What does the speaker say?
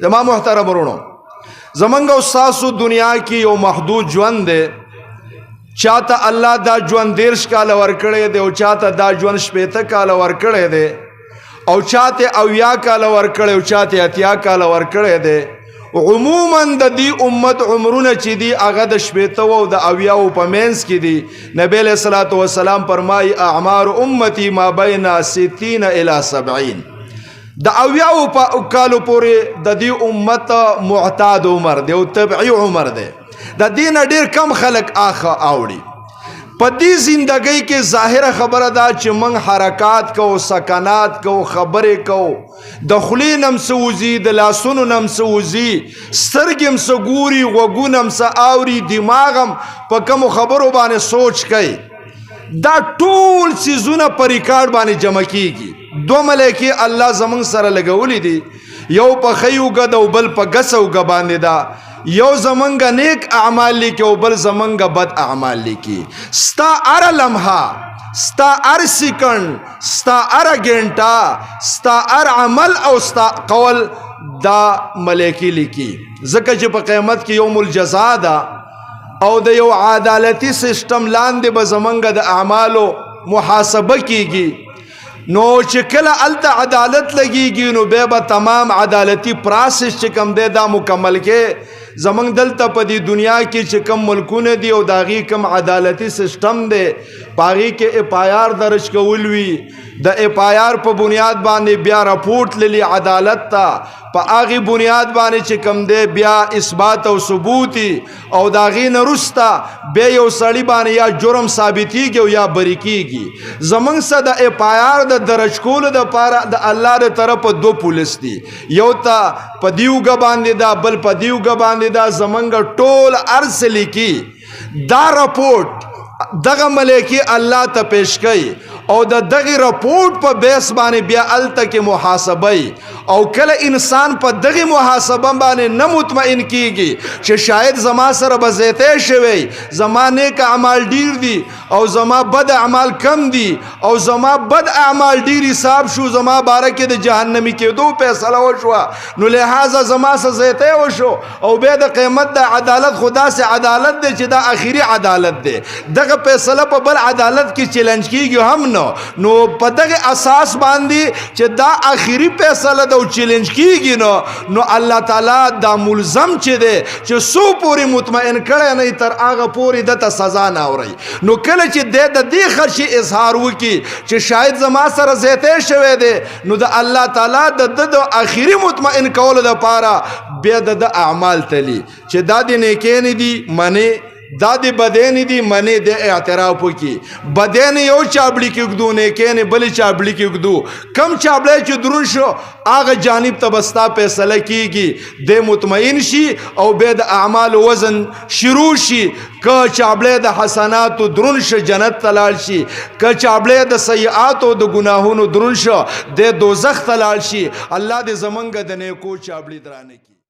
زما محترم ورونو زمنګ او ساسو دنیا کې یو محدود ژوند دی چاته الله دا ژوند 10 کال ورکړی دی او چاته دا ژوند 80 کال ورکړی دی او چاته 80 کال ورکړی او چاته 80 کال ورکړی دی عموما د دې امت عمرونه چې دی هغه د 80 او د 80 په مینس کې دی نبی له صلوات و سلام فرمای اعمار امتی ما بین 60 الی 70 د 80 په کالو پورې د دې امت معتاد عمر دی او طبيعي عمر دی د دین ډیر کم خلق آخه آوړي په دې زندګۍ کې ظاهره خبره ده چې من حرکات کو سکنات کو خبرې کو د خلی نم سوزي د لاسونو نم سوزي سترګم سګوري وګونم س آوري دماغم په کوم خبرو باندې سوچ کوي دا ټول سيزونه په ریکارډ باندې جمع کیږي دو ملائکه الله زمون سره لګولې دي یو په خيو غد او بل په غسو غ باندې دا یو زمنګ نیک اعمال لیکي او بل زمنګ بد اعمال لیکي ستا ار لمحه ستا ار سکند ستا ار غنټه ستا ار عمل او ستا قول دا ملائکه لیکي ځکه چې په قیامت کې یوم الجزاء دا او د یو عدالتي سیستم لاندې به زمنګ د اعمالو محاسبه کیږي نو چې کله الته عدالت لګیږي نو به تمام عدالتي پروسس چې کوم دی دا مکمل کې زمنګ دلته په دې دنیا کې چې کم ملکونه دي او داغي کم عدالتي سیستم دی پاغي کې اف آی آر درج کول وی د اف آی آر په بنیاد باندې بیا راپورټ للی عدالت ته په هغه بنیاد باندې چې کم دی بیا اثبات او ثبوت او داغي نرستا به یو سړی باندې یا جرم ثابتيږي او یا بری کیږي زمنګ سره د اف آی آر د درج کول د پاره د الله تر طرف دو پولیس دي یو ته په دیوګ باندې دا بل په دیوګ باندې دا زمنګ ټول ارس لیکي دا رپورټ دغه ملائکه الله ته پیش کړي او د دغه رپورټ په بیس باندې بیا الته کې محاسبه او کله انسان په دغه محاسبه باندې نه مطمئن کیږي چې شاید زما سره بزیته شوی زمانه کا اعمال ډیر دي او زما بد اعمال کم دي او زما بد اعمال ډیر حساب شو زما بارکه د جهنمی کېدو فیصله وشو نو لہذا زما سره زیته وشو او به د قیامت د عدالت خدا سے عدالت دی چې دا اخیری عدالت دی دغه فیصله په بل عدالت کې چیلنج کیږي هم نو په دغه اساس باندې چې دا اخیری فیصله د چیلنج کیږي نو الله تعالی دا ملزم چې دی چې سو پوری مطمئن کړي نه تر هغه پوری د سزا نه اوري نو کله چې د دې خرشي اظهار وکي چې شاید زما سره زیته شوی دی نو د الله تعالی د اخیری مطمئن کول د پاره بیا د اعمال تلی چې دا د نیکین دي منی دا دی بدین دی منی دی اعتراف کی بدین یو چابلی کی اگدو نیکین بلی چابلی کی اگدو کم چابلی چی درون شو آغا جانب تبستا پیسلہ کی گی دی مطمئن شی او بید اعمال وزن شروع شی که چابلی دا حسنات درون شو جنت تلال شی که چابلی دا سیعات و دا گناہون درون شو دی دوزخ تلال شی اللہ دی زمنگ دا نیکو چابلی درانے کی